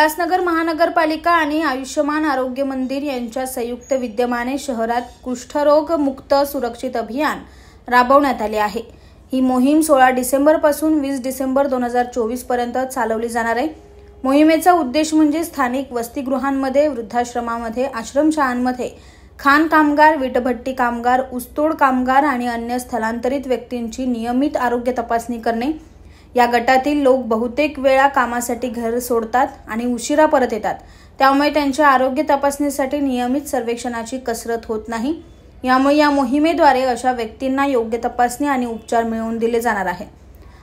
उल्हासनगर महानगरपालिका आणि आयुष्यमान आरोग्य मंदिर यांच्या संयुक्त विद्यमाने शहरात कुष्ठरोग मुक्त सुरक्षित अभियान राबवण्यात आले आहे। ही मोहीम 16 डिसेंबर पासून 20 डिसेंबर 2024 पर्यंत चालवली जाणार आहे। मोहिमेचा उद्देश म्हणजे स्थानिक वसतिगृहांमध्ये, वृद्धाश्रमामध्ये, आश्रमशाळांमध्ये खाण कामगार, वीटभट्टी कामगार, ऊसतोड कामगार आणि अन्य स्थलांतरित व्यक्तींची नियमित आरोग्य तपासणी करणे। या गटातील लोक बहुतेक वेळा कामासाठी घर सोडतात आणि उशिरा परत येतात, त्यामुळे त्यांच्या आरोग्य तपासणीसाठी नियमित सर्वेक्षणाची कसरत होत नाही। यामुळे या मोहिमेद्वारे अशा व्यक्तींना योग्य तपासणी आणि उपचार मिळवून दिले जाणार आहे।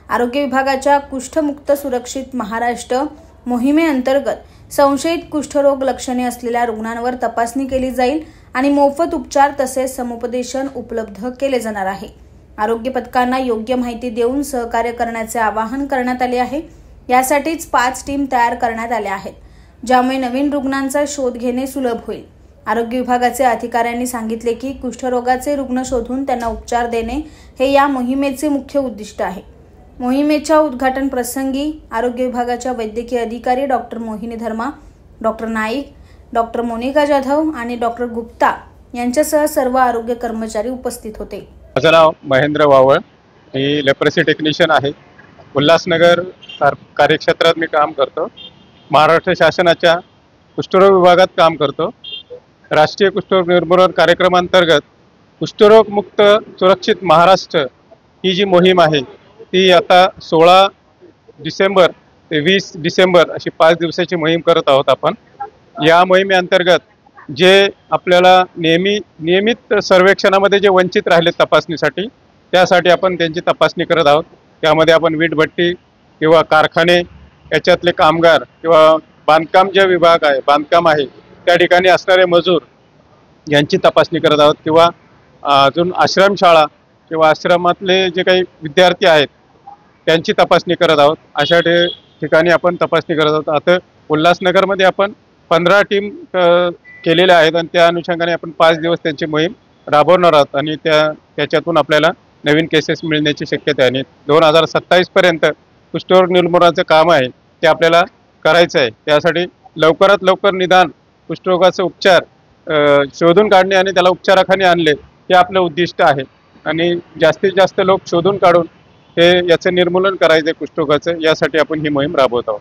आरोग्य विभागाच्या कुष्ठमुक्त सुरक्षित महाराष्ट्र मोहिमेअंतर्गत संशयित कुष्ठरोग लक्षणे असलेल्या रुग्णांवर तपासणी केली जाईल आणि मोफत उपचार तसेच समुपदेशन उपलब्ध केले जाणार आहे। आरोग्य पथकांना योग्य माहिती देऊन सहकार्य करण्याचे आवाहन करण्यात आले आहे। यासाठीच 5 टीम तयार करण्यात आल्या आहेत, ज्यामुळे नवीन रुग्णांचा शोध घेणे सुलभ होईल। आरोग्य विभागाचे अधिकाऱ्यांनी सांगितले की कुष्ठरोगाचे रुग्ण शोधून त्यांना उपचार देणे हे या मोहिमेचे मुख्य उद्दिष्ट आहे। मोहिमेच्या उद्घाटन प्रसंगी आरोग्य विभागाच्या वैद्यकीय अधिकारी डॉक्टर मोहिनी धर्मा, डॉक्टर नाईक, डॉक्टर मोनिका जाधव आणि डॉक्टर गुप्ता यांच्यासह सर्व आरोग्य कर्मचारी उपस्थित होते। माझं नाव महेंद्र वावळ, मी लेप्रेसी टेक्निशियन आहे। उल्हासनगर कार्यक्षेत्रात मी काम करतो। महाराष्ट्र शासनाच्या कुष्ठरोग विभागात काम करतो। राष्ट्रीय कुष्ठरोग निर्मूलन कार्यक्रमांतर्गत कुष्ठरोग मुक्त सुरक्षित महाराष्ट्र ही जी मोहीम आहे ती आता 16 डिसेंबर ते 20 डिसेंबर अशी 5 दिवसाची मोहीम करत आहोत आपण। या मोहिमेअंतर्गत जे आपल्याला नियमित सर्वेक्षणामध्ये जे वंचित राहिले तपासणीसाठी, त्यासाठी आपण त्यांची तपासणी करत आहोत। त्यामध्ये आपण वीटभट्टी किंवा कारखाने याच्यातले कामगार किंवा बांधकाम जे विभाग आहे, बांधकाम आहे त्या ठिकाणी असणारे मजूर यांची तपासणी करत आहोत, किंवा अजून आश्रमशाळा किंवा आश्रमातले जे काही विद्यार्थी आहेत त्यांची तपासणी करत आहोत। अशा ठिकाणी आपण तपासणी करत आहोत। आता उल्हासनगरमध्ये आपण 15 टीम केलेल्या आहेत आणि त्या अनुषंगाने आपण 5 दिवस त्यांची मोहीम राबवणार आहोत आणि त्याच्यातून आपल्याला नवीन केसेस मिळण्याची शक्यता आहे। आणि 2027 पर्यंत कुष्ठरोग निर्मूलनाचं काम आहे ते आपल्याला करायचं आहे। त्यासाठी लवकरात लवकर निदान कुष्ठरोगाचे उपचार शोधून काढणे आणि त्याला उपचाराखाली आणले हे आपलं उद्दिष्ट आहे आणि जास्तीत जास्त लोक शोधून काढून हे याचं निर्मूलन करायचं कुष्ठरोगाचं, यासाठी आपण ही मोहीम राबवत आहोत।